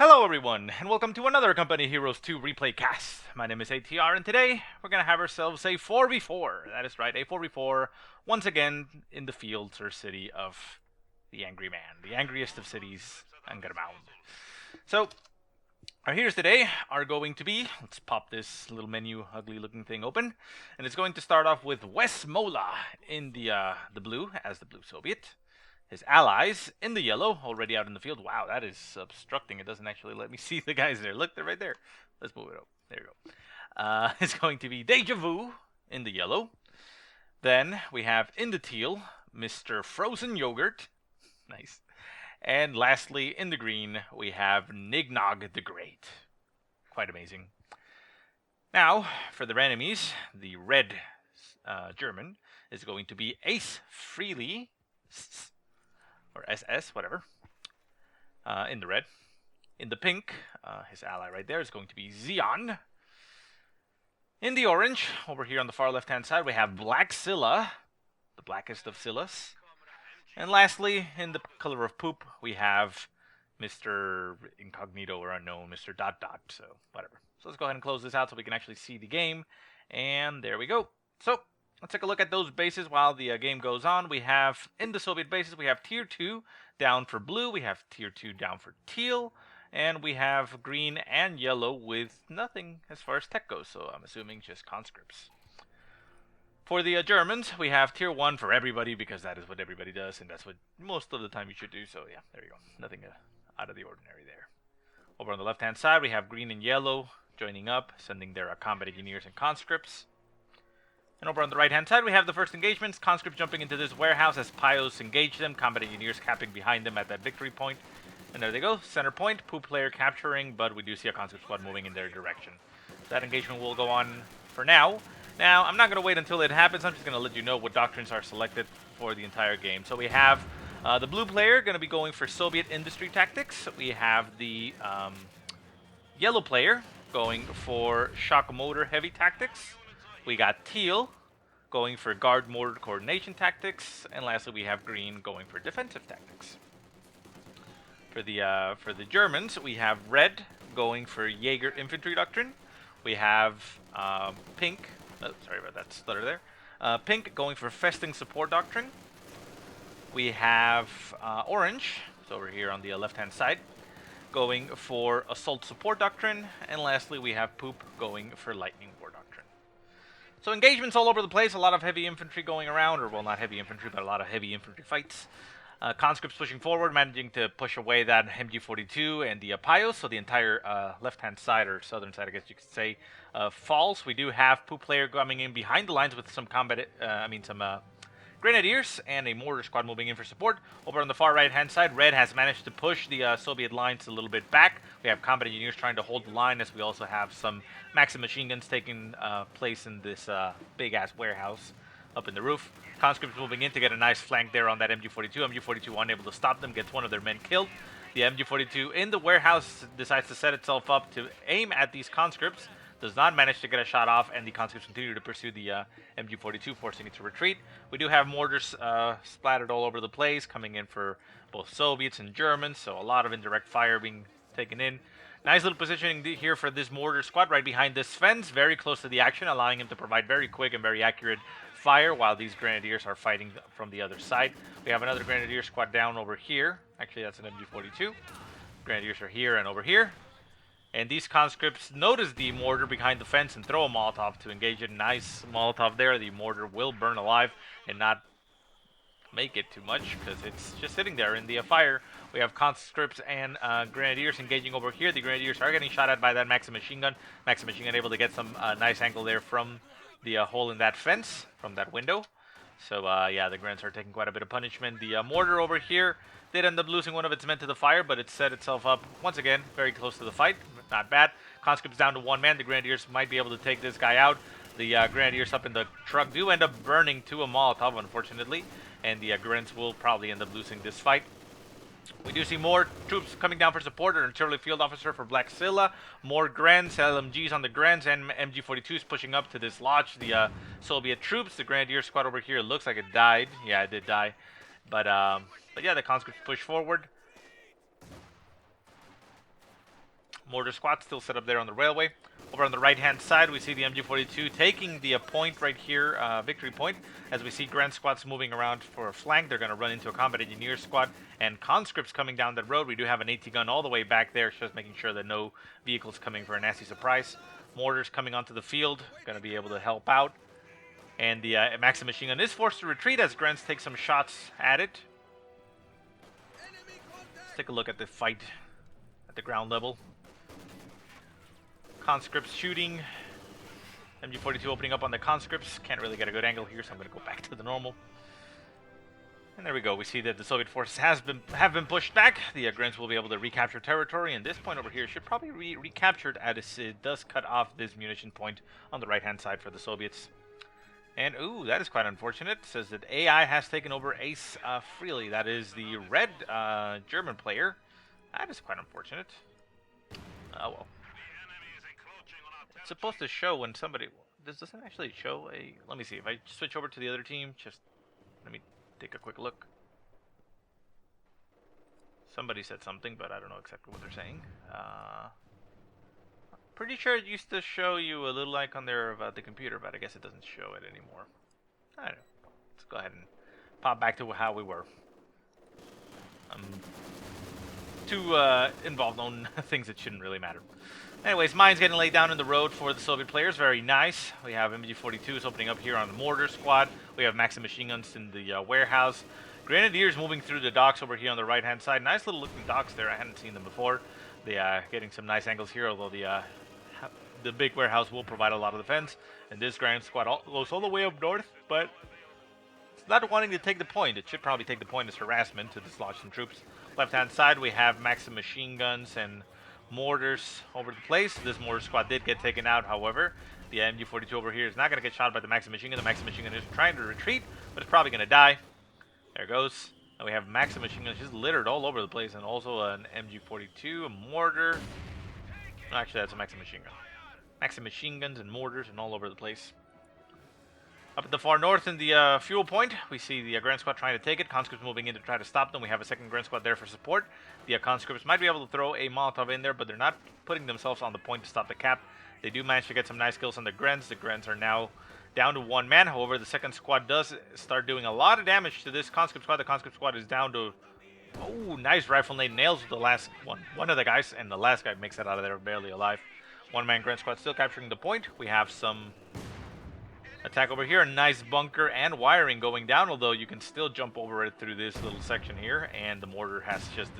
Hello everyone, and welcome to another Company Heroes 2 replay cast. My name is ATR, and today we're going to have ourselves a 4v4. That is right, a 4v4, once again in the fields or city of the Angry Man, the angriest of cities, Angermuende. So, our heroes today are going to be, let's pop this little menu, ugly looking thing open, and it's going to start off with Westmola in the blue, as the Blue Soviet. His allies in the yellow, already out in the field. Wow, that is obstructing. It doesn't actually let me see the guys there. Look, they're right there. Let's move it up. There you go. It's going to be Dejavu in the yellow. Then we have in the teal, Mr. FrozenYogurt. Nice. And lastly, in the green, we have NigNog The Great. Quite amazing. Now, for their enemies, the red German is going to be AceFrehleySS. Or SS, whatever, in the red. In the pink, his ally right there is going to be Xeon. In the orange, over here on the far left-hand side, we have Blackzilla, the blackest of Zillas. And lastly, in the color of poop, we have Mr. Incognito or Unknown, Mr. ... So, whatever. So let's go ahead and close this out so we can actually see the game. And there we go. So, let's take a look at those bases while the game goes on. We have, in the Soviet bases, we have Tier 2 down for blue. We have Tier 2 down for teal. And we have green and yellow with nothing as far as tech goes. So I'm assuming just conscripts. For the Germans, we have Tier 1 for everybody because that is what everybody does. And that's what most of the time you should do. So yeah, there you go. Nothing out of the ordinary there. Over on the left-hand side, we have green and yellow joining up, sending their combat engineers and conscripts. And over on the right-hand side, we have the first engagements. Conscripts jumping into this warehouse as Pios engage them. Combat engineers capping behind them at that victory point. And there they go. Center point. Poop player capturing, but we do see a conscript squad moving in their direction. So that engagement will go on for now. Now, I'm not going to wait until it happens. I'm just going to let you know what doctrines are selected for the entire game. So we have the blue player going to be going for Soviet industry tactics. We have the yellow player going for shock motor heavy tactics. We got teal going for guard mortar coordination tactics, and lastly we have green going for defensive tactics. For the Germans, we have red going for Jaeger infantry doctrine. We have pink. Oh, sorry about that stutter there. Pink going for Festunhg support doctrine. We have orange, so over here on the left-hand side, going for assault support doctrine, and lastly we have poop going for lightning war doctrine. So engagements all over the place, a lot of heavy infantry going around, or well, not heavy infantry, but a lot of heavy infantry fights. Conscripts pushing forward, managing to push away that MG42 and the Pios, so the entire left-hand side, or southern side, I guess you could say, falls. We do have poop player coming in behind the lines with some combat, some grenadiers and a mortar squad moving in for support. Over on the far right-hand side, red has managed to push the Soviet lines a little bit back. We have combat engineers trying to hold the line, as we also have some Maxim machine guns taking place in this big-ass warehouse up in the roof. Conscripts moving in to get a nice flank there on that MG42. MG42 unable to stop them, gets one of their men killed. The MG42 in the warehouse decides to set itself up to aim at these conscripts. Does not manage to get a shot off, and the conscripts continue to pursue the MG42, forcing it to retreat. We do have mortars splattered all over the place, coming in for both Soviets and Germans, so a lot of indirect fire being taken in. Nice little positioning here for this mortar squad right behind this fence, very close to the action, allowing him to provide very quick and very accurate fire while these grenadiers are fighting from the other side. We have another grenadier squad down over here. Actually, that's an MG42. Grenadiers are here and over here. And these conscripts notice the mortar behind the fence and throw a Molotov to engage it. Nice Molotov there. The mortar will burn alive and not make it too much because it's just sitting there in the fire. We have conscripts and grenadiers engaging over here. The grenadiers are getting shot at by that Maxim machine gun. Maxim machine gun able to get some nice angle there from the hole in that fence, from that window. So yeah, the Grens are taking quite a bit of punishment. The mortar over here did end up losing one of its men to the fire, but it set itself up once again very close to the fight. Not bad. Conscripts down to one man. The Grenadiers might be able to take this guy out. The Grenadiers up in the truck do end up burning to a Molotov, unfortunately, and the Grens will probably end up losing this fight. We do see more troops coming down for support. An artillery field officer for Blackzilla. More Grens, LMGs on the Grens, and MG42s pushing up to dislodge the Soviet troops. The Grenadier squad over here looks like it died. Yeah, it did die. But yeah, the conscripts push forward. mortar squad still set up there on the railway. Over on the right-hand side, we see the MG42 taking the point right here, victory point. As we see Grand squads moving around for a flank, they're going to run into a combat engineer squad and conscripts coming down that road. We do have an AT gun all the way back there, just making sure that no vehicles coming for a nasty surprise. Mortars coming onto the field, going to be able to help out. And the Maxim machine gun is forced to retreat as Grants take some shots at it. Let's take a look at the fight at the ground level. Conscripts shooting. MG42 opening up on the conscripts. Can't really get a good angle here, so I'm going to go back to the normal. And there we go. We see that the Soviet forces have been pushed back. The Grants will be able to recapture territory, and this point over here should probably be recaptured as it does cut off this munition point on the right-hand side for the Soviets. And, ooh, that is quite unfortunate. It says that AI has taken over AceFrehley. That is the red German player. That is quite unfortunate. Oh, well. It's supposed to show when somebody... This doesn't actually show a... Let me see. If I switch over to the other team, just... Let me take a quick look. Somebody said something, but I don't know exactly what they're saying. Pretty sure it used to show you a little icon there about the computer, but I guess it doesn't show it anymore. I don't know. Let's go ahead and pop back to how we were. I'm too involved on things that shouldn't really matter. Anyways, mines getting laid down in the road for the Soviet players. Very nice. We have MG42s opening up here on the mortar squad. We have Maxim machine guns in the warehouse. Grenadiers moving through the docks over here on the right-hand side. Nice little looking docks there. I hadn't seen them before. They are getting some nice angles here, although the big warehouse will provide a lot of defense. And this Grand squad goes all the way up north, but it's not wanting to take the point. It should probably take the point as harassment to dislodge some troops. Left-hand side, we have Maxim machine guns and mortars over the place. This mortar squad did get taken out, however. The MG42 over here is not going to get shot by the Maxim machine gun. The Maxim machine gun is trying to retreat, but it's probably going to die. There it goes. And we have Maxim machine guns just littered all over the place, and also an MG42, a mortar. No, actually, that's a Maxim machine gun. Maxim machine guns and mortars and all over the place. Up at the far north in the fuel point, we see the Grand Squad trying to take it. Conscripts moving in to try to stop them. We have a second Grand Squad there for support. The conscripts might be able to throw a Molotov in there, but they're not putting themselves on the point to stop the cap. They do manage to get some nice kills on the Grens. The Grens are now down to one man. However, the second squad does start doing a lot of damage to this conscript squad. The conscript squad is down to... Oh, nice rifle nade nails the last one. One of the guys, and the last guy makes it out of there barely alive. One-man Grand Squad still capturing the point. We have some... attack over here, a nice bunker and wiring going down, although you can still jump over it through this little section here, and the mortar has just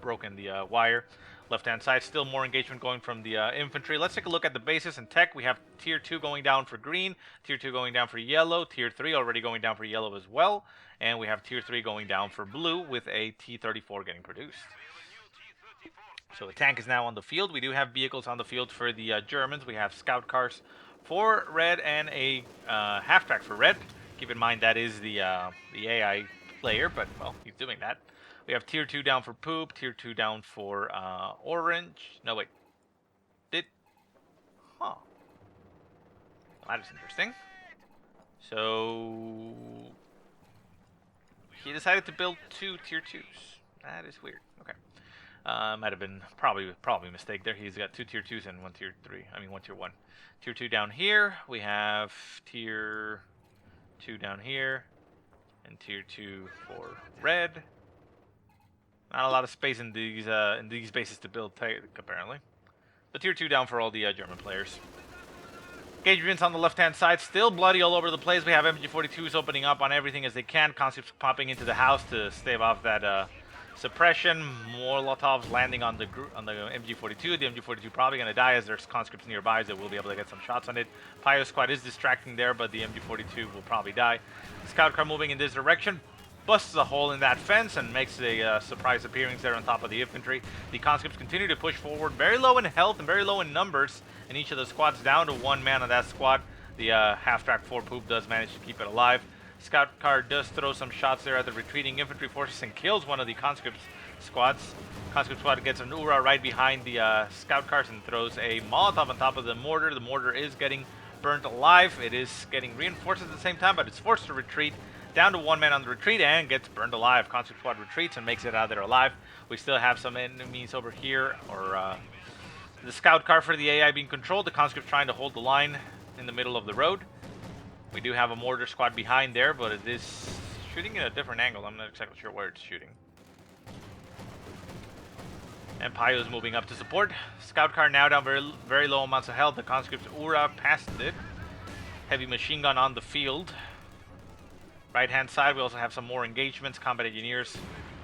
broken the wire. Left-hand side, still more engagement going from the infantry. Let's take a look at the bases and tech. We have Tier 2 going down for green, Tier 2 going down for yellow, Tier 3 already going down for yellow as well, and we have Tier 3 going down for blue with a T-34 getting produced. So a tank is now on the field. We do have vehicles on the field for the Germans. We have scout cars for red and a half-track for red. Keep in mind that is the AI player, but, well, he's doing that. We have Tier 2 down for poop, Tier 2 down for orange. No, wait. Huh. Well, that is interesting. So... he decided to build two Tier 2s. That is weird. Okay. Might have been probably a mistake there. He's got two Tier 2s and one Tier 3. I mean, one Tier 1. Tier 2 down here. We have Tier 2 down here. And Tier 2 for red. Not a lot of space in these bases to build, apparently. But Tier 2 down for all the German players. Engagements on the left-hand side, still bloody all over the place. We have MG42s opening up on everything as they can. Conscripts popping into the house to stave off that suppression. Molotovs landing on the MG42. The MG42 probably going to die as there's conscripts nearby, so we'll be able to get some shots on it. Pyro Squad is distracting there, but the MG42 will probably die. Scout car moving in this direction. Busts a hole in that fence and makes a surprise appearance there on top of the infantry. The conscripts continue to push forward, very low in health and very low in numbers, and each of the squads down to one man on that squad. The half-track 4 poop does manage to keep it alive. Scout car does throw some shots there at the retreating infantry forces and kills one of the conscript squads. Conscript squad gets an URA right behind the scout cars and throws a Molotov on top of the mortar. The mortar is getting burnt alive. It is getting reinforced at the same time, but it's forced to retreat. Down to one man on the retreat and gets burned alive. Conscript squad retreats and makes it out of there alive. We still have some enemies over here, or The scout car for the AI being controlled. The conscripts trying to hold the line in the middle of the road. We do have a mortar squad behind there, but it is shooting at a different angle. I'm not exactly sure where it's shooting. And Pio is moving up to support. Scout car now down very low amounts of health. The conscripts Ura passed it. Heavy machine gun on the field. Right hand side, we also have some more engagements. Combat engineers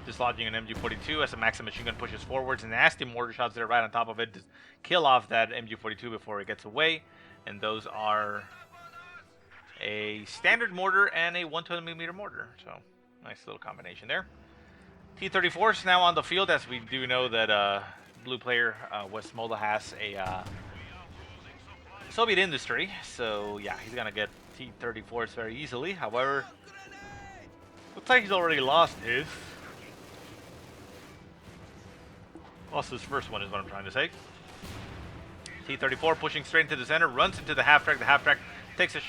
dislodging an MG42 as a Maxim machine gun pushes forwards. And nasty mortar shots there right on top of it to kill off that MG42 before it gets away. And those are a standard mortar and a 120mm mortar. So, nice little combination there. T-34 is now on the field, as we do know that blue player Westmola has a Soviet industry. So, yeah, he's going to get T-34s very easily. However, looks like he's already lost his. Lost his first one is what I'm trying to say. T-34 pushing straight into the center, runs into the half-track. The half-track takes a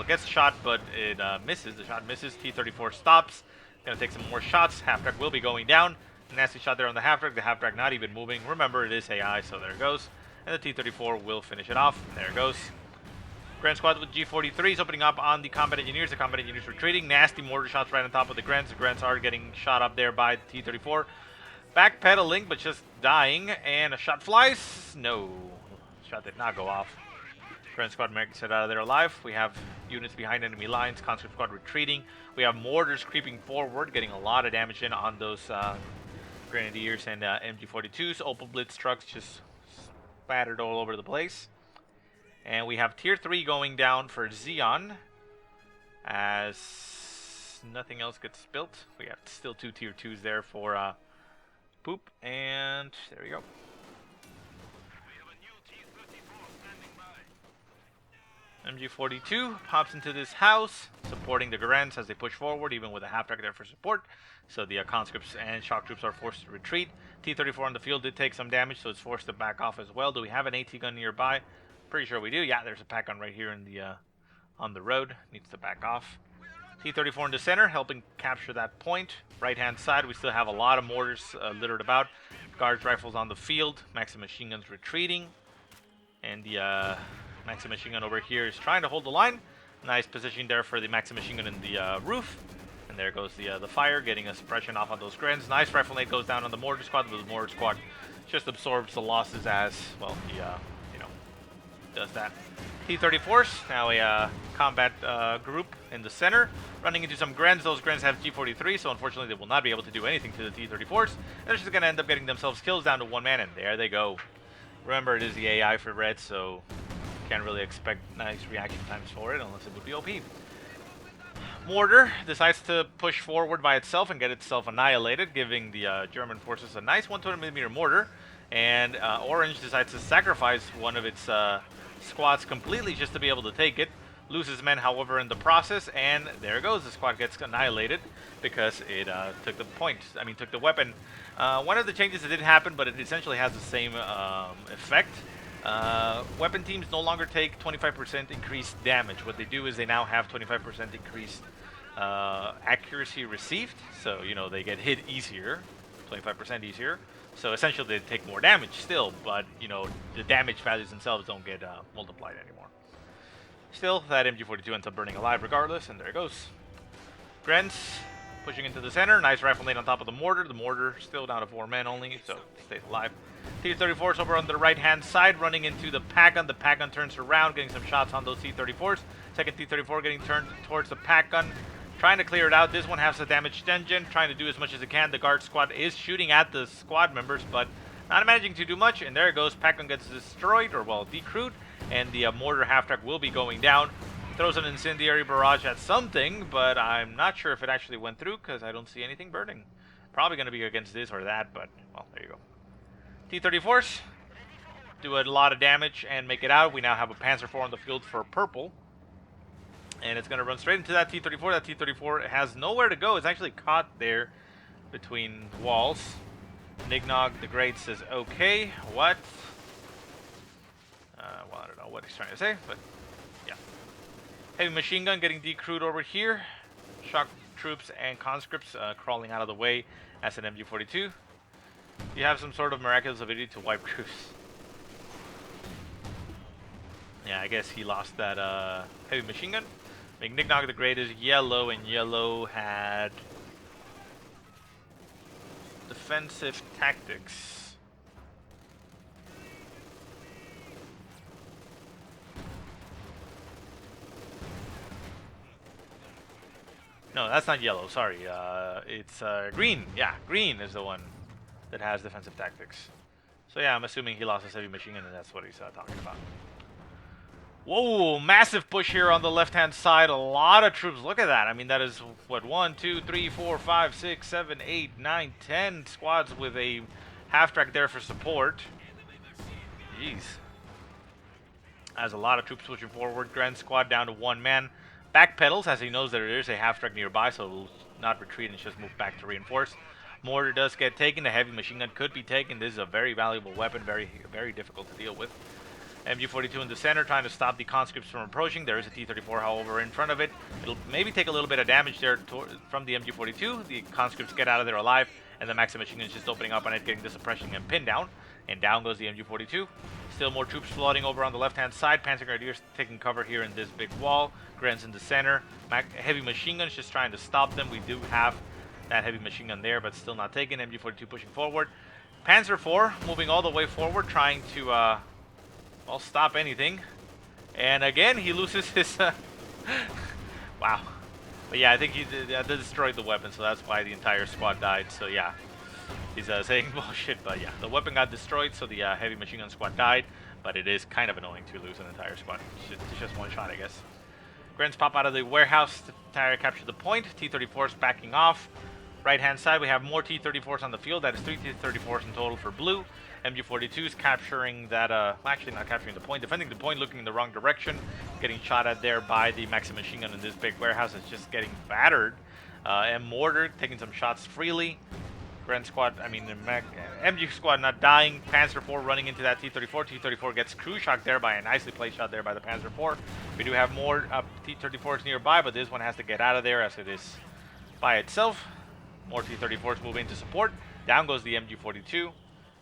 gets a shot, but it misses. The shot misses. T-34 stops. Gonna take some more shots. Half-track will be going down. Nasty shot there on the half-track. The half-track not even moving. Remember, it is AI, so there it goes. And the T-34 will finish it off. There it goes. Grand Squad with G43s opening up on the combat engineers. The combat engineers retreating. Nasty mortar shots right on top of the Grants. The Grants are getting shot up there by the T-34. Backpedaling, but just dying. And a shot flies. No. Shot did not go off. Grand Squad makes it out of there alive. We have units behind enemy lines. Conscript Squad retreating. We have mortars creeping forward, getting a lot of damage in on those Grenadiers and MG42s. Opal Blitz trucks just spattered all over the place. And we have Tier 3 going down for Xeon, as nothing else gets built. We have still 2 Tier 2s there for Poop, and there we go. MG42 pops into this house, supporting the Garants as they push forward, even with a half-track there for support. So the conscripts and shock troops are forced to retreat. T-34 on the field did take some damage, so it's forced to back off as well. Do we have an AT gun nearby? Pretty sure we do. Yeah, there's a pack gun right here in the on the road. Needs to back off. T-34 in the center, helping capture that point. Right-hand side, we still have a lot of mortars littered about. Guards rifles on the field. Maxim machine guns retreating. And the Maxim machine gun over here is trying to hold the line. Nice position there for the Maxim machine gun in the roof. And there goes the fire, getting a suppression off on those Grens. Nice rifle nade goes down on the mortar squad, but the mortar squad just absorbs the losses as, well, he, does that. T-34s, now a combat group in the center, running into some Grens. Those Grens have G43, so unfortunately they will not be able to do anything to the T-34s. They're just going to end up getting themselves kills down to one man, and there they go. Remember, it is the AI for red, so can't really expect nice reaction times for it unless it would be OP. Mortar decides to push forward by itself and get itself annihilated, giving the German forces a nice 120mm mortar. And Orange decides to sacrifice one of its squads completely just to be able to take it. Loses men, however, in the process, and there it goes. The squad gets annihilated because it took the point. I mean, took the weapon. One of the changes that did happen, but it essentially has the same effect. Weapon teams no longer take 25% increased damage. What they do is they now have 25% increased accuracy received. So, you know, they get hit easier, 25% easier. So essentially they take more damage still, but, you know, the damage values themselves don't get multiplied anymore. Still, that MG42 ends up burning alive regardless, and there it goes. Grens pushing into the center. Nice rifle nade on top of the mortar. The mortar still down to 4 men only, so stays alive. T-34 is over on the right-hand side, running into the pack gun. The pack gun turns around, getting some shots on those T-34s. Second T-34 getting turned towards the pack gun, trying to clear it out. This one has a damaged engine, trying to do as much as it can. The guard squad is shooting at the squad members, but not managing to do much. And there it goes. Pack gun gets destroyed, or well, decrewed, and the mortar half-track will be going down. Throws an incendiary barrage at something, but I'm not sure if it actually went through because I don't see anything burning. Probably going to be against this or that, but, well, there you go. T-34s do a lot of damage and make it out. We now have a Panzer IV on the field for purple. And it's going to run straight into that T-34. That T-34 has nowhere to go. It's actually caught there between walls. NigNog The Great says, okay, what? Well, I don't know what he's trying to say, but yeah. Heavy machine gun getting decrewed over here. Shock troops and conscripts crawling out of the way as an MG42. You have some sort of miraculous ability to wipe troops. Yeah, I guess he lost that heavy machine gun. I mean, NigNog the Great is yellow, and yellow had defensive tactics. No, that's not yellow. Sorry, it's green. Yeah, green is the one that has defensive tactics. So yeah, I'm assuming he lost his heavy machine gun, and that's what he's talking about. Whoa, massive push here on the left-hand side. A lot of troops. Look at that. I mean, that is, what, 1, 2, 3, 4, 5, 6, 7, 8, 9, 10 squads with a half-track there for support. Jeez. Has a lot of troops pushing forward. Grand squad down to 1 man. Backpedals as he knows that there is a half-track nearby, so will not retreat and just move back to reinforce. Mortar does get taken. The heavy machine gun could be taken. This is a very valuable weapon, very difficult to deal with. MG42 in the center trying to stop the conscripts from approaching. There is a T-34, however, in front of it. It'll maybe take a little bit of damage there from the MG42. The conscripts get out of there alive, and the Maxim machine gun is just opening up on it, getting the suppression and pinned down. And down goes the MG42. Still more troops flooding over on the left-hand side. Panzer Grenadiers taking cover here in this big wall. Grens in the center. Heavy machine guns just trying to stop them. We do have that heavy machine gun there, but still not taken. MG42 pushing forward. Panzer IV moving all the way forward, trying to, well, stop anything. And again, he loses his... wow. But yeah, I think he destroyed the weapon, so that's why the entire squad died. So yeah, he's saying bullshit, but yeah, the weapon got destroyed, so the heavy machine gun squad died. But it is kind of annoying to lose an entire squad. It's just one shot, I guess. Grens pop out of the warehouse to capture the point. T-34's backing off. Right-hand side, we have more T-34s on the field. That is 3 T-34s in total for blue. MG42 is capturing that, actually not capturing the point, defending the point, looking in the wrong direction, getting shot at there by the Maxim machine gun in this big warehouse. It's just getting battered. And Mortar taking some shots freely. Grand squad, I mean, MG squad not dying. Panzer IV running into that T-34. T-34 gets crew shocked there by a nicely placed shot there by the Panzer IV. We do have more T-34s nearby, but this one has to get out of there as it is by itself. More T-34s move into support. Down goes the MG42.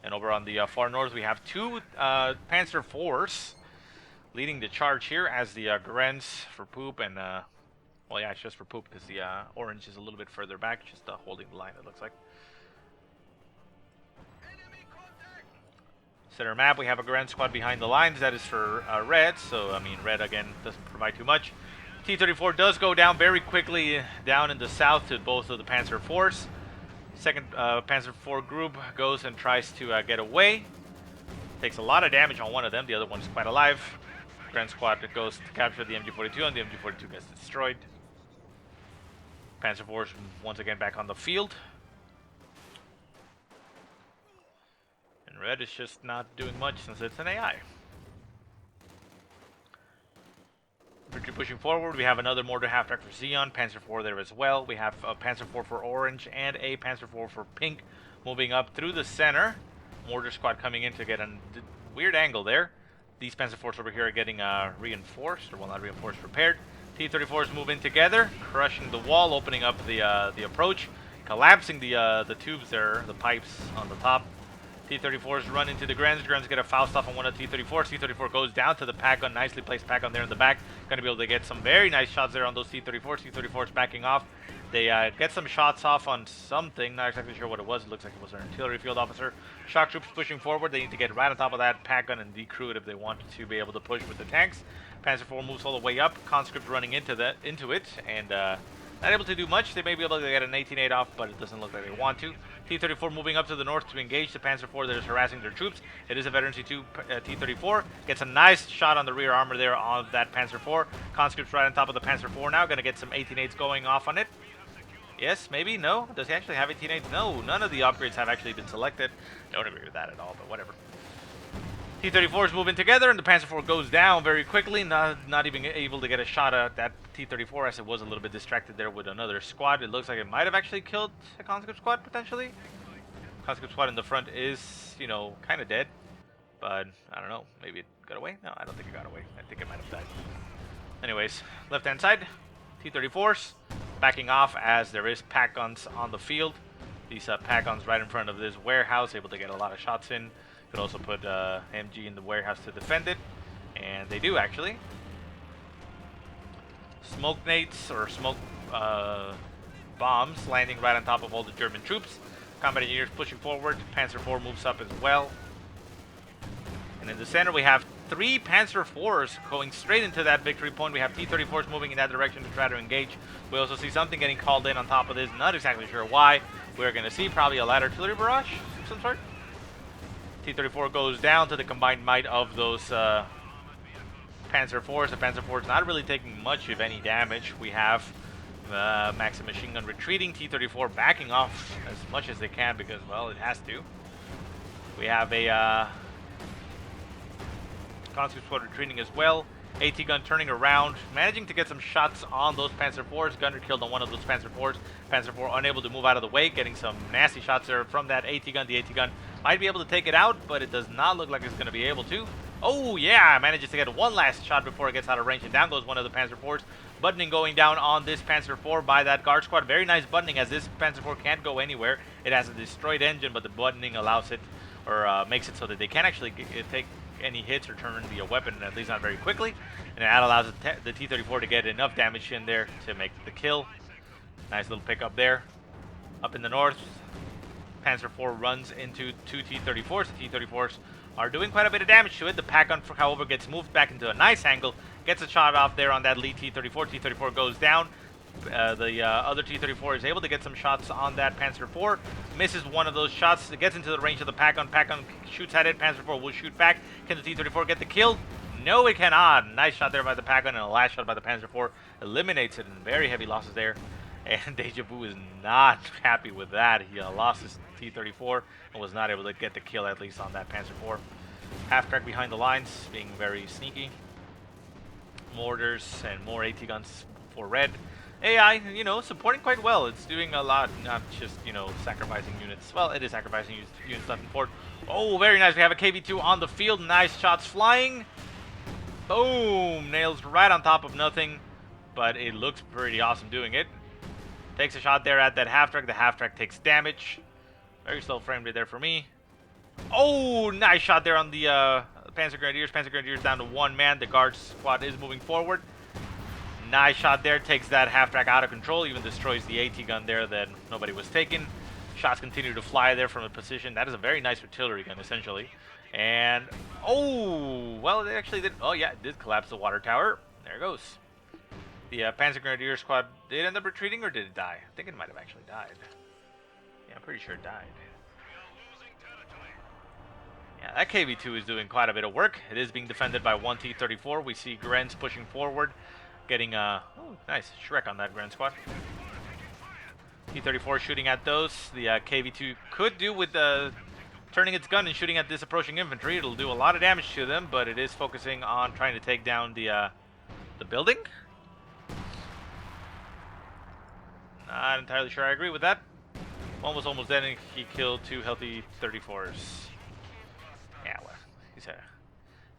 And over on the far north, we have 2 Panzer IVs leading the charge here as the Grens for poop and, well, yeah, it's just for poop because the orange is a little bit further back, just holding the line, it looks like. Center map, we have a Grand squad behind the lines. That is for red, so, I mean, red, again, doesn't provide too much. T-34 does go down very quickly down in the south to both of the Panzer IVs. Second Panzer IV group goes and tries to get away. Takes a lot of damage on one of them. The other one is quite alive. Grand squad goes to capture the MG42, and the MG42 gets destroyed. Panzer IV is once again back on the field. And red is just not doing much since it's an AI. Pushing forward, we have another mortar half-track for Xeon, Panzer IV there as well. We have a Panzer IV for orange and a Panzer IV for pink moving up through the center. Mortar squad coming in to get a weird angle there. These Panzer IVs over here are getting reinforced, or well, not reinforced, repaired. T-34s move in together, crushing the wall, opening up the approach, collapsing the tubes there, the pipes on the top. T-34s run into the Grens. Grens get a Faust off on one of the T-34s. T-34 goes down to the pack gun. Nicely placed pack gun there in the back. Going to be able to get some very nice shots there on those T-34s. T-34s backing off. They get some shots off on something. Not exactly sure what it was. It looks like it was an artillery field officer. Shock troops pushing forward. They need to get right on top of that pack gun and decrew it if they want to be able to push with the tanks. Panzer IV moves all the way up. Conscript running into it. And not able to do much. They may be able to get an 18-8 off, but it doesn't look like they want to. T-34 moving up to the north to engage the Panzer IV that is harassing their troops. It is a Veteran C2 T-34. Gets a nice shot on the rear armor there of that Panzer IV. Conscript's right on top of the Panzer IV now. Going to get some 18-8s going off on it. Yes, maybe, no. Does he actually have 18-8s? No, none of the upgrades have actually been selected. Don't agree with that at all, but whatever. T-34s moving together, and the Panzer IV goes down very quickly, not even able to get a shot at that T-34 as it was a little bit distracted there with another squad. It looks like it might have actually killed a conscript squad, potentially. Conscript squad in the front is, you know, kind of dead, but I don't know. Maybe it got away? No, I don't think it got away. I think it might have died. Anyways, left-hand side, T-34s backing off as there is pack guns on the field. These pack guns right in front of this warehouse, able to get a lot of shots in. Could also put MG in the warehouse to defend it. And they do, actually. Smoke nades, or smoke bombs, landing right on top of all the German troops. Combat engineers pushing forward. Panzer IV moves up as well. And in the center, we have 3 Panzer IVs going straight into that victory point. We have T-34s moving in that direction to try to engage. We also see something getting called in on top of this. Not exactly sure why. We're going to see probably a light artillery barrage of some sort. T-34 goes down to the combined might of those Panzer IVs. The Panzer IV is not really taking much, if any, damage. We have Maxim machine gun retreating. T-34 backing off as much as they can because, well, it has to. We have a Conscript squad retreating as well. AT gun turning around, managing to get some shots on those Panzer IVs. Gunner killed on one of those Panzer IVs. Panzer IV unable to move out of the way, getting some nasty shots there from that AT gun. The AT gun might be able to take it out, but it does not look like it's going to be able to. Oh yeah, manages to get one last shot before it gets out of range, and down goes one of the Panzer IVs. Buttoning going down on this Panzer IV by that guard squad. Very nice buttoning, as this Panzer IV can't go anywhere. It has a destroyed engine, but the buttoning allows it, or makes it so that they can't actually take any hits or turn the weapon, at least not very quickly, and that allows the T-34 to get enough damage in there to make the kill. Nice little pickup there. Up in the north, Panzer IV runs into 2 T-34s. The T-34s are doing quite a bit of damage to it. The pack gun, however, gets moved back into a nice angle, gets a shot off there on that lead T-34. T-34 goes down. The other T-34 is able to get some shots on that Panzer IV. Misses one of those shots. It gets into the range of the pack gun. Pack gun shoots at it. Panzer IV will shoot back. Can the T-34 get the kill? No, it cannot. Nice shot there by the pack gun, and a last shot by the Panzer IV eliminates it, and very heavy losses there. And Dejavu is not happy with that. He lost his T-34 and was not able to get the kill, at least on that Panzer IV. Half track behind the lines, being very sneaky. Mortars and more AT guns for red. AI, you know, supporting quite well. It's doing a lot, not just, you know, sacrificing units. Well, it is sacrificing units left and forward. Oh, very nice. We have a KV-2 on the field. Nice shots flying. Boom. Nails right on top of nothing. But it looks pretty awesome doing it. Takes a shot there at that half-track. The half-track takes damage. Very slow framed it there for me. Oh, nice shot there on the Panzer Grenadiers. Panzer Grenadiers down to 1 man. The guard squad is moving forward. Nice shot there, takes that half-track out of control, even destroys the AT gun there that nobody was taking. Shots continue to fly there from a position. That is a very nice artillery gun, essentially. And, oh, well, they actually did, oh yeah, it did collapse the water tower. There it goes. The Panzer Grenadier squad did end up retreating, or did it die? I think it might have actually died. Yeah, I'm pretty sure it died. Yeah, that KV-2 is doing quite a bit of work. It is being defended by 1 T-34. We see Grens pushing forward. Getting oh, nice Shrek on that Grand Squad. T-34 shooting at those. The KV-2 could do with turning its gun and shooting at this approaching infantry. It'll do a lot of damage to them, but it is focusing on trying to take down the building. Not entirely sure I agree with that. One was almost dead, and he killed 2 healthy 34s. Yeah, well, he's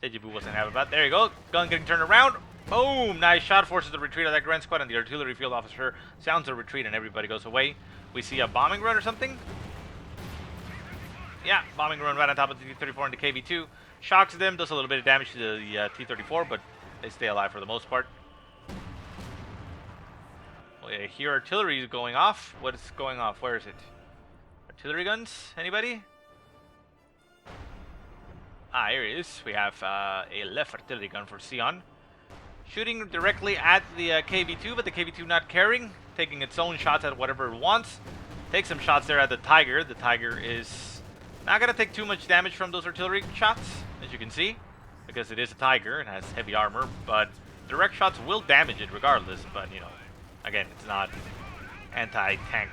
Dejavu wasn't happy about. There you go. Gun getting turned around. Boom! Nice shot. Forces the retreat of that Grand Squad, and the artillery field officer sounds a retreat, and everybody goes away. We see a bombing run or something. Yeah, bombing run right on top of the T-34 and the KV-2. Shocks them, does a little bit of damage to the T-34, but they stay alive for the most part. Well, yeah, here artillery is going off. What is going off? Where is it? Artillery guns? Anybody? Ah, here it is. We have a left artillery gun for xeon. Shooting directly at the KV-2, but the KV-2 not caring. Taking its own shots at whatever it wants. Take some shots there at the Tiger. The Tiger is not going to take too much damage from those artillery shots, as you can see. Because it is a Tiger. It has heavy armor, but direct shots will damage it regardless. But, you know, again, it's not anti-tank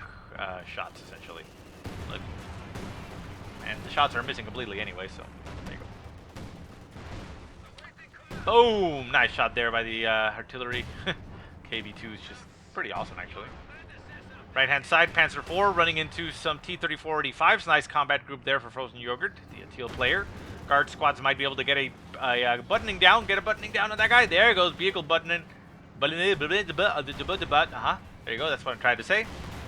shots, essentially. Look. And the shots are missing completely anyway, so... Boom! Nice shot there by the artillery. KV-2 is just pretty awesome, actually. Right-hand side, Panzer IV running into some T-34-85s. Nice combat group there for FrozenYogurt, the teal player. Guard squads might be able to get a buttoning down. Get a buttoning down on that guy. There goes vehicle buttoning. There you go. That's what I'm trying to say.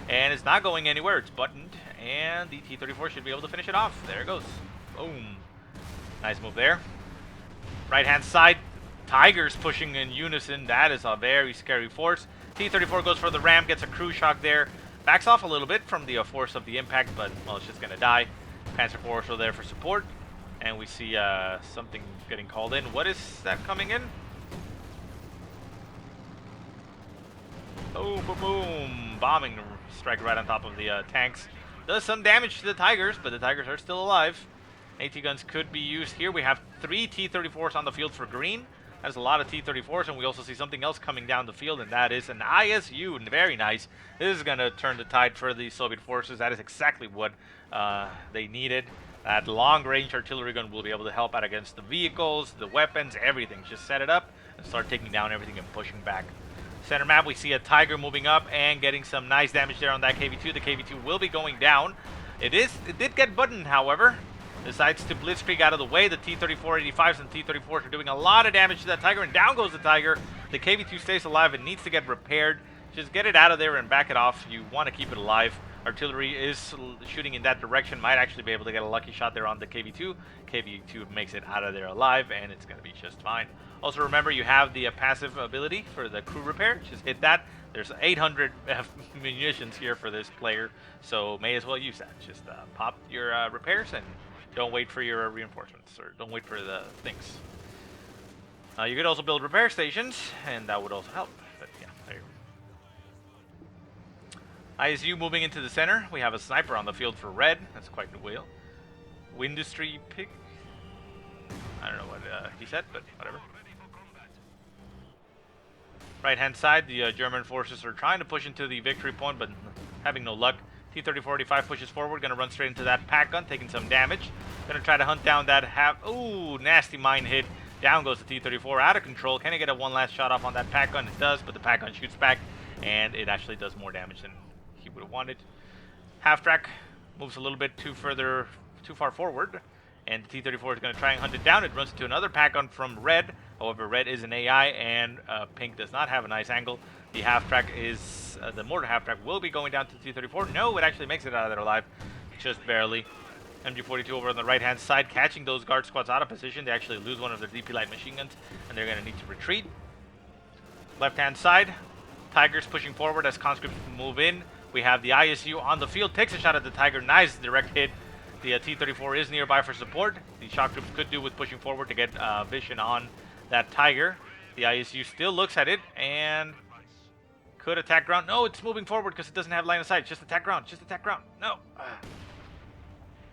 And it's not going anywhere. It's buttoned. And the T-34 should be able to finish it off. There it goes. Boom. Nice move there. Right-hand side, Tigers pushing in unison. That is a very scary force. T-34 goes for the ram, gets a crew shock there. Backs off a little bit from the force of the impact, but, well, it's just going to die. Panzer IV are there for support. And we see something getting called in. What is that coming in? Oh, boom, boom. Bombing strike right on top of the tanks. Does some damage to the Tigers, but the Tigers are still alive. AT guns could be used here. We have 3 T-34s on the field for green. That's a lot of T-34s, and we also see something else coming down the field, and that is an ISU. Very nice. This is going to turn the tide for the Soviet forces. That is exactly what they needed. That long-range artillery gun will be able to help out against the vehicles, the weapons, everything. Just set it up and start taking down everything and pushing back. Center map, we see a Tiger moving up and getting some nice damage there on that KV-2. The KV-2 will be going down. It did get buttoned, however. Decides to blitzkrieg out of the way. The T-34-85s and T-34s are doing a lot of damage to that Tiger, and down goes the Tiger. The KV-2 stays alive. It needs to get repaired. Just get it out of there and back it off. You want to keep it alive. Artillery is shooting in that direction. Might actually be able to get a lucky shot there on the KV-2. KV-2 makes it out of there alive, and it's going to be just fine. Also remember, you have the passive ability for the crew repair. Just hit that. There's 800 munitions here for this player, so may as well use that. Just pop your repairs and don't wait for your reinforcements, or don't wait for the things. You could also build repair stations, and that would also help. But yeah, there you go. ISU moving into the center. We have a sniper on the field for red. That's quite the wheel. Windustry pig. I don't know what he said, but whatever. Right-hand side, the German forces are trying to push into the victory point, but having no luck. T-34-85 pushes forward, going to run straight into that pack gun, taking some damage. Going to try to hunt down that ooh, nasty mine hit. Down goes the T-34, out of control. Can he get a one last shot off on that pack gun? It does, but the pack gun shoots back, and it actually does more damage than he would have wanted. Half-track moves a little bit too far forward, and the T-34 is going to try and hunt it down. It runs into another pack gun from red. However, red is an AI, and pink does not have a nice angle. The half-track is, the mortar half-track will be going down to the T-34. No, it actually makes it out of there alive, just barely. MG42 over on the right-hand side, catching those guard squads out of position. They actually lose one of their DP light machine guns, and they're going to need to retreat. Left-hand side, Tigers pushing forward as conscripts move in. We have the ISU on the field, takes a shot at the Tiger. Nice direct hit. The T-34 is nearby for support. The shock troops could do with pushing forward to get vision on that Tiger. The ISU still looks at it and could attack ground. No, it's moving forward because it doesn't have line of sight. Just attack ground. Just attack ground. No.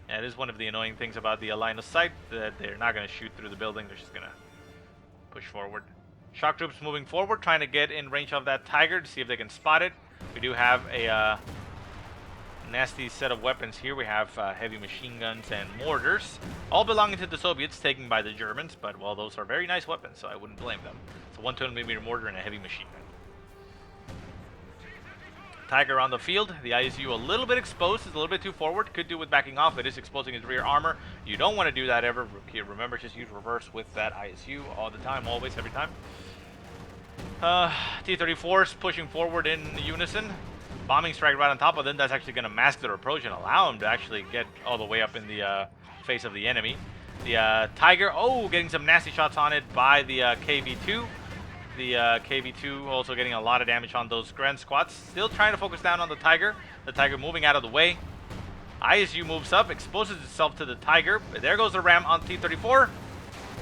Yeah, it is one of the annoying things about the line of sight, that they're not going to shoot through the building. They're just going to push forward. Shock troops moving forward, trying to get in range of that Tiger to see if they can spot it. We do have a nasty set of weapons here. We have heavy machine guns and mortars, all belonging to the Soviets, taken by the Germans, but, well, those are very nice weapons, so I wouldn't blame them. It's a 120mm mortar and a heavy machine gun. Tiger on the field. The ISU a little bit exposed, is a little bit too forward. Could do with backing off. It is exposing his rear armor. You don't want to do that ever. Remember, just use reverse with that ISU all the time, always, every time. T-34s pushing forward in unison. Bombing strike right on top of them. That's actually going to mask their approach and allow them to actually get all the way up in the face of the enemy. The Tiger, getting some nasty shots on it by the KV-2. The KV-2 also getting a lot of damage on those grand squads. Still trying to focus down on the Tiger. The Tiger moving out of the way. ISU moves up, exposes itself to the Tiger. There goes the ram on T-34.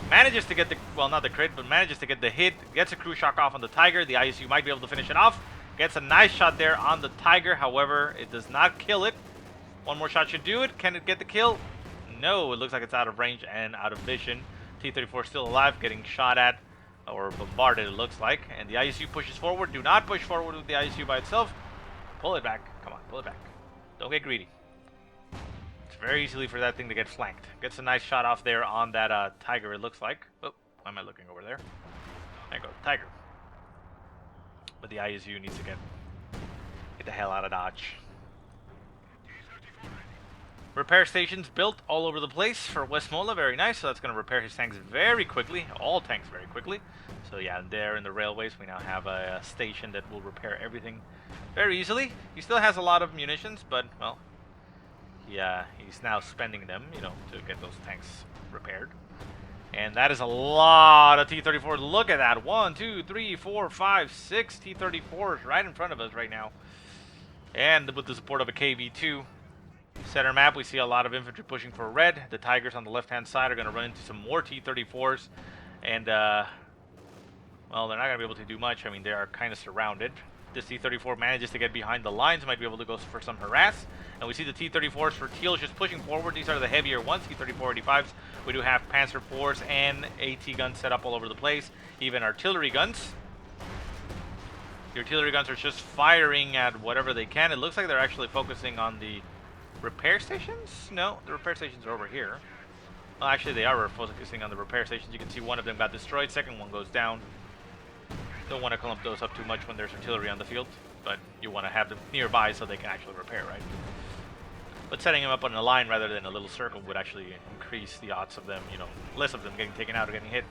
Manages to get the, well, not the crit, but manages to get the hit. Gets a crew shock off on the Tiger. The ISU might be able to finish it off. Gets a nice shot there on the Tiger. However, it does not kill it. One more shot should do it. Can it get the kill? No, it looks like it's out of range and out of vision. T-34 still alive, getting shot at or bombarded, it looks like. And the ISU pushes forward. Do not push forward with the ISU by itself. Pull it back. Come on, pull it back. Don't get greedy. It's very easily for that thing to get flanked. Gets a nice shot off there on that Tiger, it looks like. Oh, why am I looking over there? There you go, Tiger. But the ISU needs to get the hell out of Dodge. Repair stations built all over the place for Westmola. Very nice. So that's going to repair his tanks very quickly. All tanks very quickly. So yeah, there in the railways we now have a station that will repair everything very easily. He still has a lot of munitions, but, well, he's now spending them, you know, to get those tanks repaired. And that is a lot of T-34s. Look at that. 1, 2, 3, 4, 5, 6 T-34s right in front of us right now. And with the support of a KV-2. Center map, we see a lot of infantry pushing for red. The Tigers on the left-hand side are going to run into some more T-34s. And, well, they're not going to be able to do much. I mean, they are kind of surrounded. This T-34 manages to get behind the lines, might be able to go for some harass. And we see the T-34s for Teal just pushing forward. These are the heavier ones, T-34-85s. We do have Panzer IVs and AT guns set up all over the place. Even artillery guns. The artillery guns are just firing at whatever they can. It looks like they're actually focusing on the repair stations? No, the repair stations are over here. Well, actually, they are focusing on the repair stations. You can see one of them got destroyed. Second one goes down. Don't want to clump those up too much when there's artillery on the field, but you want to have them nearby so they can actually repair, right? But setting them up on a line rather than a little circle would actually increase the odds of them, you know, less of them getting taken out or getting hit.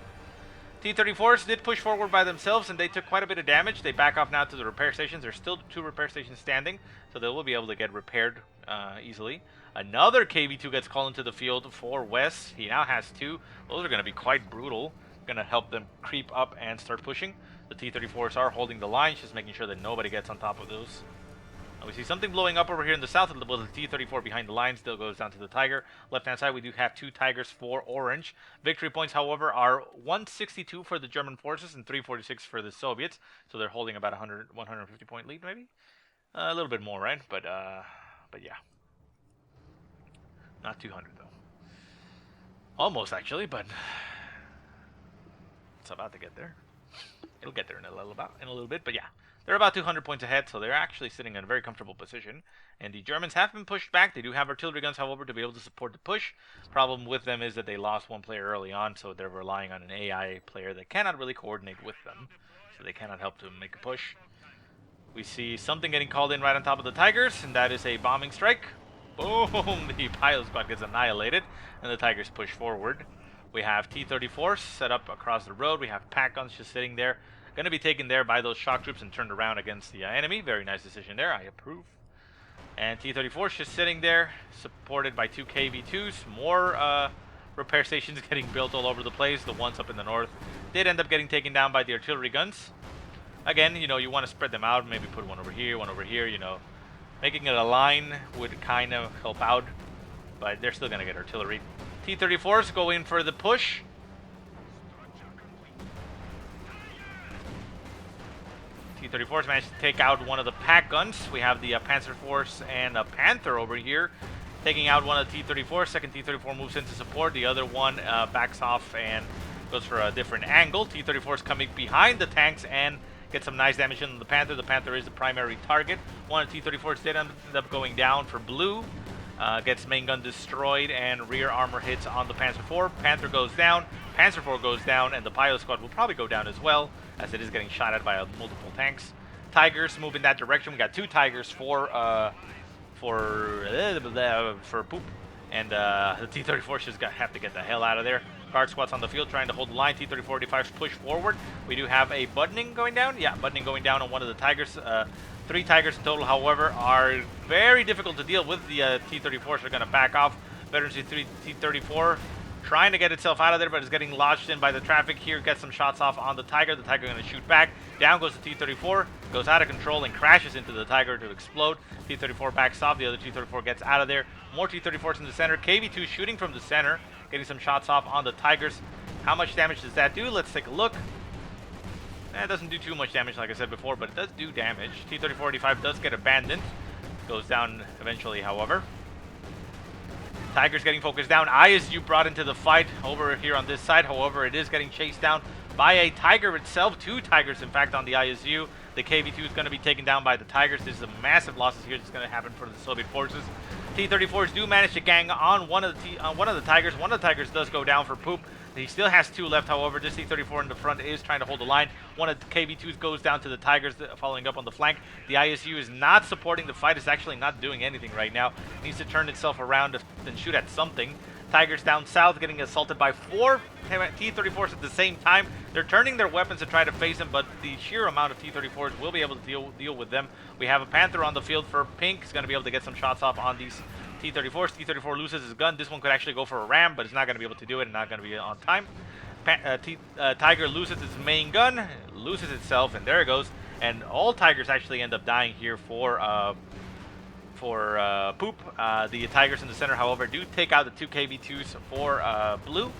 T-34s did push forward by themselves, and they took quite a bit of damage. They back off now to the repair stations. There's still 2 repair stations standing, so they will be able to get repaired easily. Another KV-2 gets called into the field for Wes. He now has 2. Those are going to be quite brutal. Going to help them creep up and start pushing. The T-34s are holding the lines, just making sure that nobody gets on top of those. We see something blowing up over here in the south with the T-34 behind the line. Still goes down to the Tiger. Left-hand side, we do have 2 Tigers for Orange. Victory points, however, are 162 for the German forces and 346 for the Soviets. So they're holding about 150 point lead, maybe? A little bit more, right? But yeah. Not 200, though. Almost, actually, but it's about to get there. It'll get there in a little bit, but yeah. They're about 200 points ahead, so they're actually sitting in a very comfortable position. And the Germans have been pushed back. They do have artillery guns, however, to be able to support the push. Problem with them is that they lost 1 player early on, so they're relying on an AI player that cannot really coordinate with them. So they cannot help to make a push. We see something getting called in right on top of the Tigers, and that is a bombing strike. Boom! The pilot squad gets annihilated, and the Tigers push forward. We have T-34s set up across the road. We have pack guns just sitting there. Going to be taken there by those shock troops and turned around against the enemy. Very nice decision there. I approve. And T-34s just sitting there, supported by 2 KV-2s. More repair stations getting built all over the place. The ones up in the north did end up getting taken down by the artillery guns. Again, you know, you want to spread them out. Maybe put one over here, you know. Making it a line would kind of help out, but they're still going to get artillery. T-34s go in for the push. T-34s managed to take out one of the pack guns. We have the Panzer Force and a Panther over here taking out one of the T-34s. Second T-34 moves into support. The other one backs off and goes for a different angle. T-34s coming behind the tanks and get some nice damage on the Panther. The Panther is the primary target. One of the T-34s did end up going down for blue. Gets main gun destroyed and rear armor hits on the Panzer IV. Panther goes down, Panzer IV goes down, and the pilot squad will probably go down as well, as it is getting shot at by multiple tanks. Tigers move in that direction. We got 2 Tigers for poop, and the T-34s just have to get the hell out of there. Guard squad's on the field trying to hold the line. T-34-85s push forward. We do have a buttoning going down. Yeah, buttoning going down on one of the Tigers. 3 Tigers in total, however, are very difficult to deal with. The T-34s are going to back off. Veterans T-34 trying to get itself out of there, but is getting lodged in by the traffic here. Gets some shots off on the Tiger. The Tiger going to shoot back. Down goes the T-34. Goes out of control and crashes into the Tiger to explode. T-34 backs off. The other T-34 gets out of there. More T-34s in the center. KV-2 shooting from the center. Getting some shots off on the Tigers. How much damage does that do? Let's take a look. It doesn't do too much damage, like I said before, but it does do damage. T-34-85 does get abandoned. Goes down eventually, however. Tiger's getting focused down. ISU brought into the fight over here on this side. However, it is getting chased down by a Tiger itself. 2 Tigers, in fact, on the ISU. The KV-2 is going to be taken down by the Tigers. This is a massive losses here that's going to happen for the Soviet forces. T-34s do manage to gang on one of the Tigers. One of the Tigers does go down for poop. He still has 2 left, however. This T-34 in the front is trying to hold the line. One of the KV-2s goes down to the Tigers, following up on the flank. The ISU is not supporting the fight. It's actually not doing anything right now. It needs to turn itself around and shoot at something. Tigers down south getting assaulted by 4 T-34s at the same time. They're turning their weapons to try to face them, but the sheer amount of T-34s will be able to deal with them. We have a Panther on the field for pink. He's going to be able to get some shots off on these T-34s. T-34 loses his gun. This one could actually go for a ram, but it's not going to be able to do it and not going to be on time. Tiger loses its main gun, loses itself, and there it goes. And all Tigers actually end up dying here for poop. The Tigers in the center, however, do take out the 2 KV2s for blue.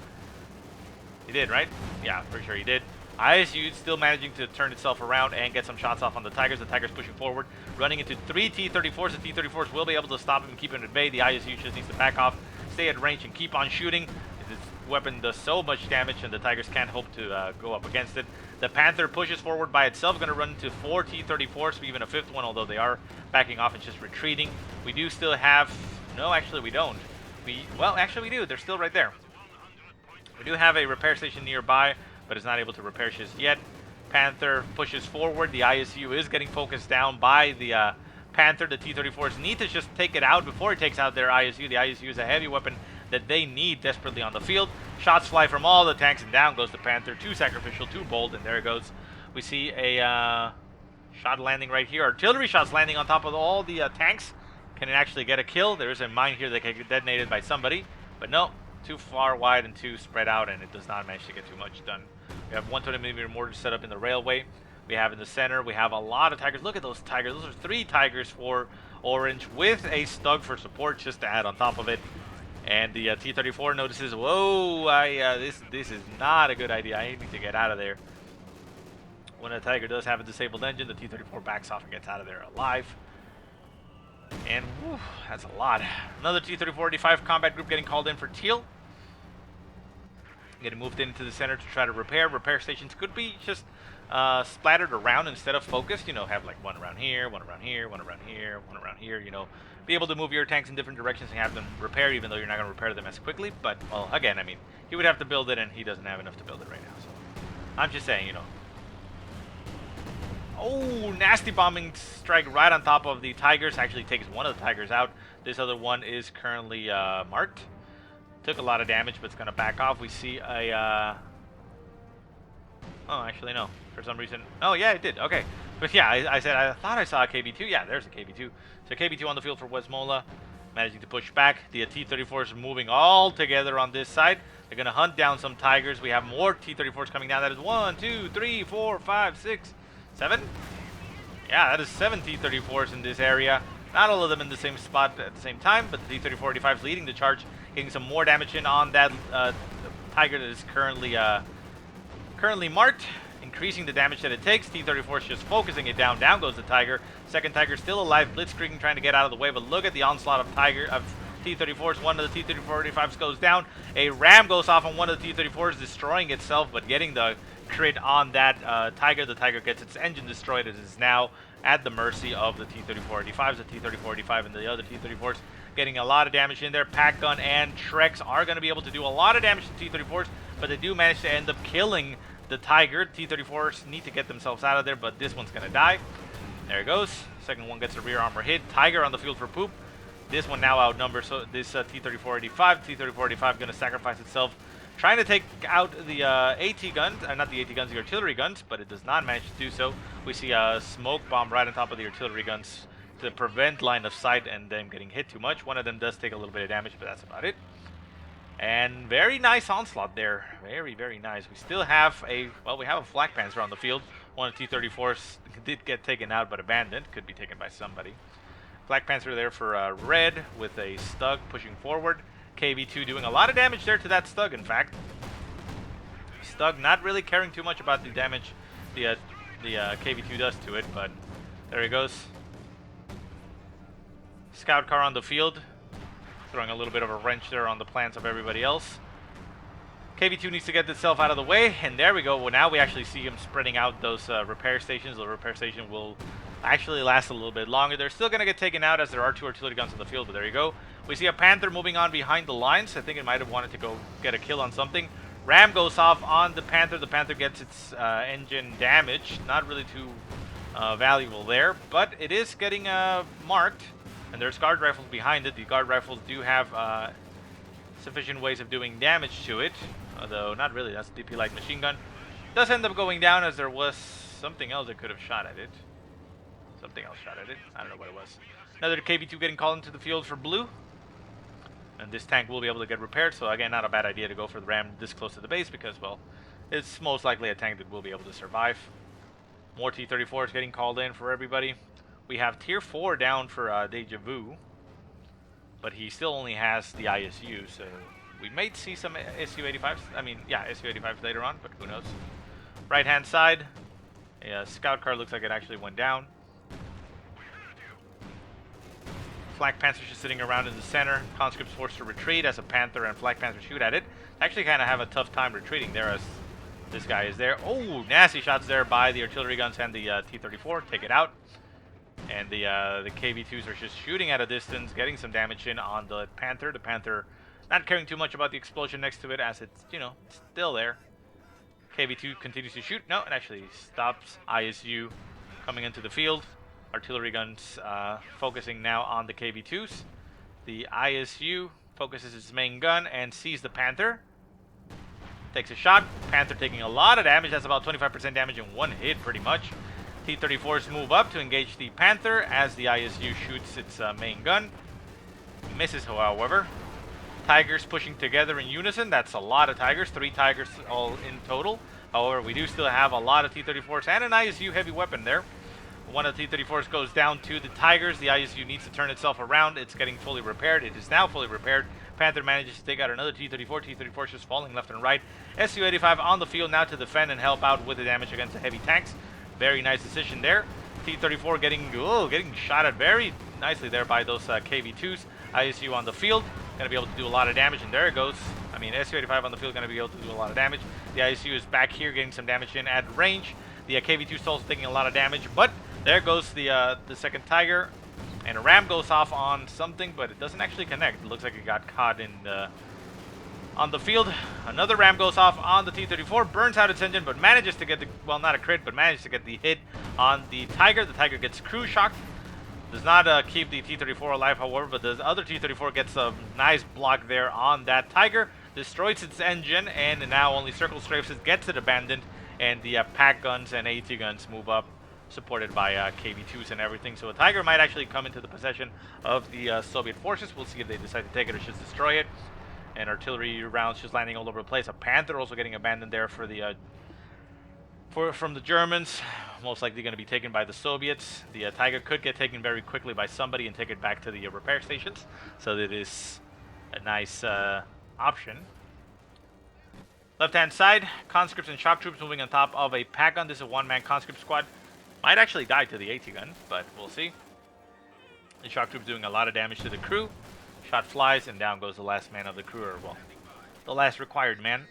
He did, right? Yeah, pretty sure he did. ISU still managing to turn itself around and get some shots off on the Tigers. The Tigers pushing forward, running into 3 T-34s. The T-34s will be able to stop him and keep him at bay. The ISU just needs to back off, stay at range, and keep on shooting. This weapon does so much damage, and the Tigers can't hope to go up against it. The Panther pushes forward by itself, going to run into 4 T-34s, even a 5th one, although they are backing off and just retreating. We do still have... No, actually we don't. Well, actually we do. They're still right there. We do have a repair station nearby, but is not able to repair just yet. Panther pushes forward. The ISU is getting focused down by the Panther. The T-34s need to just take it out before it takes out their ISU. The ISU is a heavy weapon that they need desperately on the field. Shots fly from all the tanks, and down goes the Panther. 2 sacrificial, 2 bold, and there it goes. We see a shot landing right here. Artillery shots landing on top of all the tanks. Can it actually get a kill? There is a mine here that can get detonated by somebody, but no. Too far wide and too spread out, and it does not manage to get too much done. We have 120mm mortars set up in the railway. We have in the center, we have a lot of Tigers. Look at those Tigers. Those are 3 Tigers for orange with a Stug for support just to add on top of it. And the T-34 notices, whoa, this is not a good idea. I need to get out of there. When a Tiger does have a disabled engine, the T-34 backs off and gets out of there alive. And whew, that's a lot. Another T-34-85 combat group getting called in for Teal. Getting moved into the center to try to repair. Repair stations could be just splattered around instead of focused. You know, have like one around here, one around here, one around here, one around here. You know, be able to move your tanks in different directions and have them repair, even though you're not going to repair them as quickly. But, well, again, I mean, he would have to build it, and he doesn't have enough to build it right now. So I'm just saying, you know. Oh, nasty bombing strike right on top of the Tigers. Actually takes one of the Tigers out. This other one is currently marked. Took a lot of damage, but it's going to back off. We see a... Oh, actually, no. For some reason... Oh, yeah, it did. Okay. But yeah, I said I thought I saw a KV2. Yeah, there's a KV2. So KV2 on the field for Westmola. Managing to push back. The T-34s is moving all together on this side. They're going to hunt down some Tigers. We have more T-34s coming down. That is 1, 2, 3, 4, 5, 6... 7? Yeah, that is 7 T-34s in this area. Not all of them in the same spot at the same time, but the T-34-85 is leading the charge, getting some more damage in on that Tiger that is currently marked, increasing the damage that it takes. T-34 is just focusing it down. Down goes the Tiger. Second Tiger still alive, blitzkrieging, trying to get out of the way, but look at the onslaught of T-34s. One of the T-34-85s goes down. A ram goes off on one of the T-34s, destroying itself, but getting the crit on that Tiger. The Tiger gets its engine destroyed. It is now at the mercy of the T-34-85s. The T-34-85 and the other T-34s getting a lot of damage in there. Pack Gun and Trex are going to be able to do a lot of damage to T-34s, but they do manage to end up killing the Tiger. T-34s need to get themselves out of there, but this one's going to die. There it goes. Second one gets a rear armor hit. Tiger on the field for poop. This one now outnumbers, so this T-34-85. T-34-85 going to sacrifice itself, trying to take out the AT guns, not the AT guns, the artillery guns, but it does not manage to do so. We see a smoke bomb right on top of the artillery guns to prevent line of sight and them getting hit too much. One of them does take a little bit of damage, but that's about it. And very nice onslaught there. Very, very nice. We still have a, well, we have a Flak Panzer on the field. One of the T-34s did get taken out, but abandoned. Could be taken by somebody. Flak Panzer there for red with a Stug pushing forward. KV2 doing a lot of damage there to that Stug, in fact. Stug not really caring too much about the damage the KV2 does to it, but there he goes. Scout car on the field, throwing a little bit of a wrench there on the plans of everybody else. KV2 needs to get itself out of the way, and there we go. Well, now we actually see him spreading out those repair stations. The repair station will actually last a little bit longer. They're still going to get taken out as there are 2 artillery guns on the field, but there you go. We see a Panther moving on behind the lines. I think it might have wanted to go get a kill on something. Ram goes off on the Panther. The Panther gets its engine damaged. Not really too valuable there, but it is getting marked, and there's guard rifles behind it. The guard rifles do have sufficient ways of doing damage to it, although not really. That's DP light machine gun. Does end up going down, as there was something else that could have shot at it. Something else shot at it. I don't know what it was. Another KV2 getting called into the field for blue. And this tank will be able to get repaired, so again, not a bad idea to go for the ram this close to the base because, well, it's most likely a tank that will be able to survive. More T-34s getting called in for everybody. We have tier 4 down for dejavu, but he still only has the ISU, so we might see some Su-85s. I mean, yeah, Su-85s later on, but who knows. Right-hand side, a scout car looks like it actually went down. Flak Panthers just sitting around in the center. Conscripts forced to retreat as a Panther and Flak Panther shoot at it. Actually kind of have a tough time retreating there as this guy is there. Oh, nasty shots there by the artillery guns and the T-34. Take it out. And the KV-2s are just shooting at a distance, getting some damage in on the Panther. The Panther not caring too much about the explosion next to it as it's, you know, still there. KV-2 continues to shoot. No, it actually stops. ISU coming into the field. Artillery guns focusing now on the KV-2s. The ISU focuses its main gun and sees the Panther. Takes a shot. Panther taking a lot of damage. That's about 25% damage in one hit, pretty much. T-34s move up to engage the Panther as the ISU shoots its main gun. Misses, however. Tigers pushing together in unison. That's a lot of Tigers. 3 Tigers all in total. However, we do still have a lot of T-34s and an ISU heavy weapon there. One of the T-34s goes down to the Tigers. The ISU needs to turn itself around. It's getting fully repaired. It is now fully repaired. Panther manages to take out another T-34. T-34 is just falling left and right. Su-85 on the field now to defend and help out with the damage against the heavy tanks. Very nice decision there. T-34 getting shot at very nicely there by those KV-2s. ISU on the field. Going to be able to do a lot of damage, and there it goes. I mean, Su-85 on the field going to be able to do a lot of damage. The ISU is back here getting some damage in at range. The KV-2 is also taking a lot of damage, but there goes the second Tiger, and a ram goes off on something, but it doesn't actually connect. It looks like it got caught in on the field. Another ram goes off on the T-34, burns out its engine, but manages to get the, well, not a crit, but manages to get the hit on the Tiger. The Tiger gets crew shocked. Does not keep the T-34 alive, however, but the other T-34 gets a nice block there on that Tiger. Destroys its engine, and now only Circle Strafes it, gets it abandoned, and the pack guns and AT guns move up, supported by KV-2s and everything. So a Tiger might actually come into the possession of the Soviet forces. We'll see if they decide to take it or just destroy it. And artillery rounds just landing all over the place. A Panther also getting abandoned there for the from the Germans. Most likely going to be taken by the Soviets. The Tiger could get taken very quickly by somebody and take it back to the repair stations. So that is a nice option. Left-hand side, conscripts and shock troops moving on top of a pack gun. This is a one-man conscript squad. Might actually die to the AT gun, but we'll see. The shock troops doing a lot of damage to the crew. Shot flies, and down goes the last man of the crew, or, well, the last required man.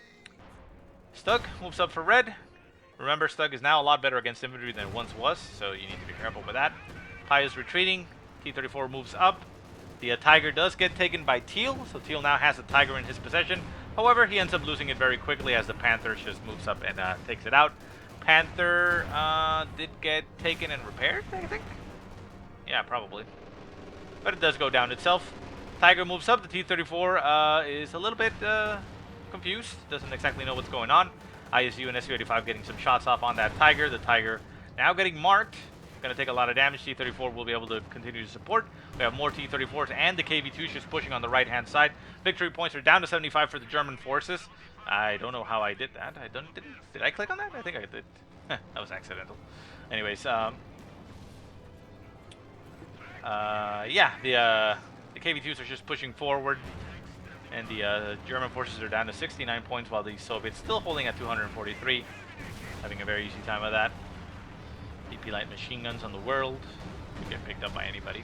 Stug moves up for red. Remember, Stug is now a lot better against infantry than it once was, so you need to be careful with that. Pi is retreating. T-34 moves up. The Tiger does get taken by Teal, so Teal now has a Tiger in his possession. However, he ends up losing it very quickly as the Panther just moves up and takes it out. Panther did get taken and repaired, I think? Yeah, probably. But it does go down itself. Tiger moves up. The T-34 is a little bit confused. Doesn't exactly know what's going on. ISU and Su-85 getting some shots off on that Tiger. The Tiger now getting marked. Going to take a lot of damage. T-34 will be able to continue to support. We have more T-34s and the KV-2s just pushing on the right-hand side. Victory points are down to 75 for the German forces. I don't know how I did that. Did I click on that? I think I did. That was accidental. Anyways, yeah, the KV-2s are just pushing forward, and the German forces are down to 69 points, while the Soviets still holding at 243, having a very easy time of that. DP light machine guns on the world, could get picked up by anybody.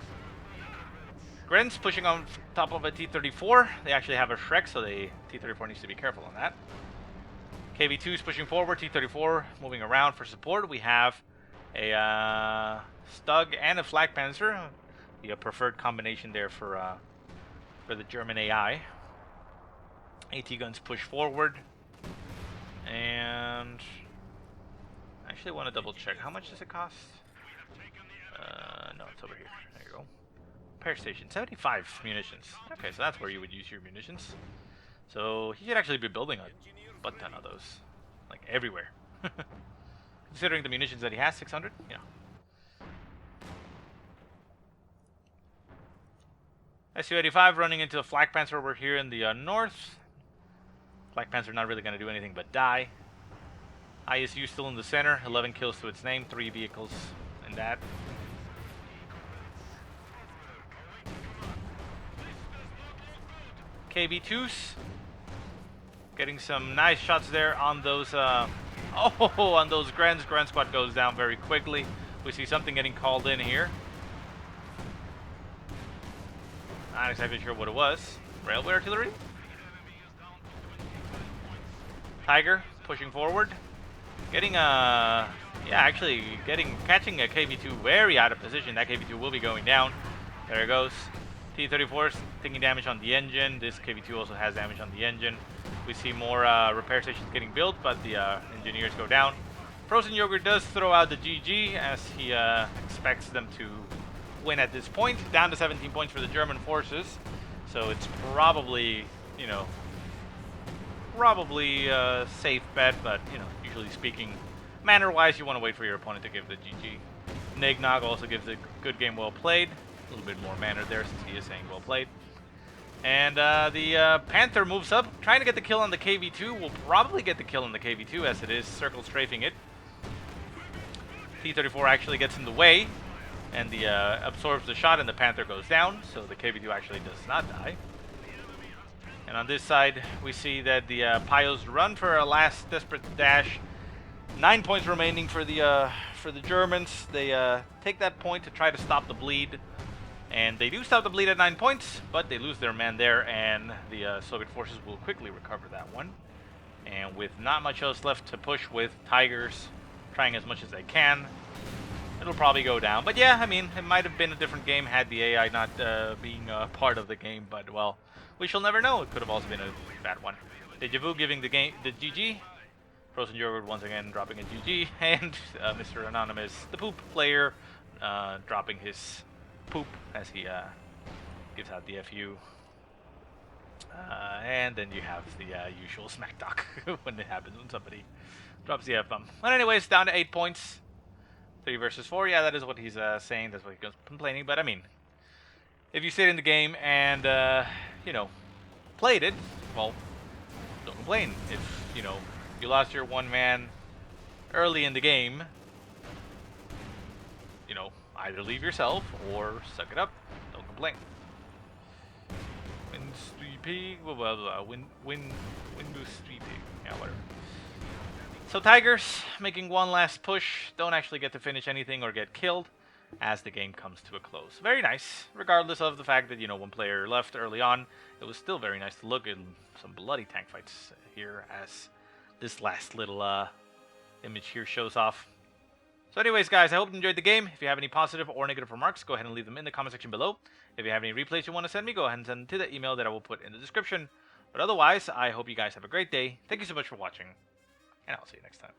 Grenz pushing on top of a T-34. They actually have a Shrek, so the T-34 needs to be careful on that. KV-2 is pushing forward, T-34 moving around for support. We have a Stug and a Flak Panzer, the preferred combination there for the German AI. AT guns push forward, and I actually want to double check. How much does it cost? No, it's over here. There you go. Repair station, 75 munitions. Okay, so that's where you would use your munitions. So he should actually be building a butt ton of those, like everywhere. Considering the munitions that he has, 600. Yeah. Su-85 running into a Flak Panzer over here in the north. Flak Panzer not really going to do anything but die. ISU still in the center, 11 kills to its name, 3 vehicles in that. KV2s getting some nice shots there on those on those Grens. Gren squad goes down very quickly. We see something getting called in here. Not exactly sure what it was. Railway artillery? Tiger pushing forward. Getting catching a KV2 very out of position. That KV2 will be going down. There it goes. T-34 is taking damage on the engine. This KV2 also has damage on the engine. We see more repair stations getting built, but the engineers go down. FrozenYogurt does throw out the GG as he expects them to win at this point. Down to 17 points for the German forces. So it's probably, a safe bet, but, usually speaking, manner-wise, you want to wait for your opponent to give the GG. NigNog also gives a good game well played. A little bit more manner there since he is saying well played. And the Panther moves up, trying to get the kill on the KV2. Will probably get the kill on the KV2 as it is circle strafing it. T-34 actually gets in the way and the absorbs the shot and the Panther goes down. So the KV2 actually does not die. And on this side, we see that the Pios run for a last desperate dash. 9 points remaining for the Germans. They take that point to try to stop the bleed. And they do stop the bleed at 9 points, but they lose their man there, and the Soviet forces will quickly recover that one. And with not much else left to push with, Tigers trying as much as they can, it'll probably go down. But yeah, I mean, it might have been a different game had the AI not being part of the game, but well, we shall never know. It could have also been a bad one. Dejavu giving the GG. FrozenYogurt once again dropping a GG, and Mr. Anonymous, the poop player, dropping his poop as he gives out the FU. And then you have the usual smack talk when it happens when somebody drops the F-bomb. But anyways, down to 8 points. 3 versus 4. Yeah, that is what he's saying. That's what he goes complaining. But I mean, if you stayed in the game and, played it, well, don't complain. If, you lost your one man early in the game, either leave yourself or suck it up. Don't complain. Windows 3P, Windows 3P. Yeah, whatever. So Tigers making one last push. Don't actually get to finish anything or get killed as the game comes to a close. Very nice, regardless of the fact that, one player left early on. It was still very nice to look at some bloody tank fights here as this last little image here shows off. So anyways, guys, I hope you enjoyed the game. If you have any positive or negative remarks, go ahead and leave them in the comment section below. If you have any replays you want to send me, go ahead and send them to the email that I will put in the description. But otherwise, I hope you guys have a great day. Thank you so much for watching, and I'll see you next time.